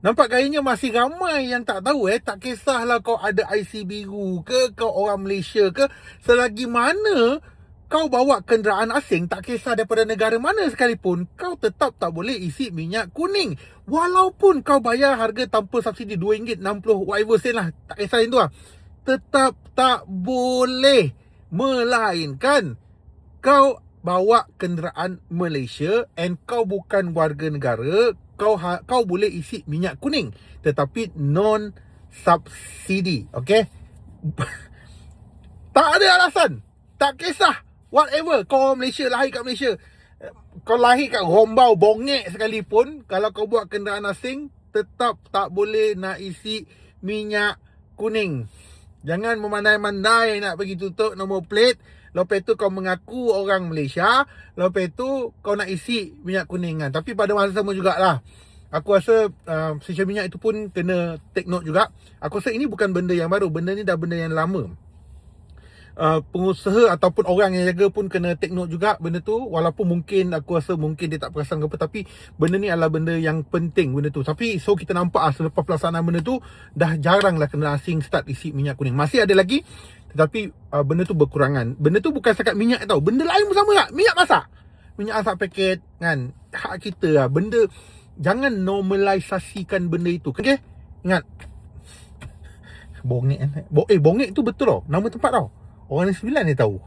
Nampak gayanya masih ramai yang tak tahu tak kisahlah kau ada IC biru ke, kau orang Malaysia ke, selagi mana kau bawa kenderaan asing, tak kisah daripada negara mana sekalipun, kau tetap tak boleh isi minyak kuning. Walaupun kau bayar harga tanpa subsidi RM2.60 whatever sen lah, tak kisah itu lah, tetap tak boleh. Melainkan kau bawa kenderaan Malaysia and kau bukan warga negara, kau boleh isi minyak kuning tetapi non subsidi. Okay. Tak ada alasan, tak kisah whatever, kau orang Malaysia, lahir kat Malaysia, kau lahir kat Rombau, Bongek sekalipun, kalau kau buat kenderaan asing, tetap tak boleh nak isi minyak kuning. Jangan memandai-mandai nak pergi tutup nombor plate, lepas tu kau mengaku orang Malaysia, lepas tu kau nak isi minyak kuning kan. Tapi pada masa sama jugalah, aku rasa stesen minyak itu pun kena take note juga. Aku rasa ini bukan benda yang baru, benda ni dah benda yang lama. Pengusaha ataupun orang yang jaga pun kena take note juga benda tu. Walaupun mungkin aku rasa mungkin dia tak perasan ke apa, tapi benda ni adalah benda yang penting benda tu. Tapi so kita nampak selepas pelaksanaan benda tu, dah jarang lah kenderaan asing start isi minyak kuning. Masih ada lagi, tetapi benda tu berkurangan. Benda tu bukan setakat minyak tau, benda lain pun sama lah. Minyak masak paket kan, hak kita lah. Benda, jangan normalisasikan benda itu. Okay, ingat, Bongek tu betul tau, nama tempat tau. Orang Sembilan dia tahu.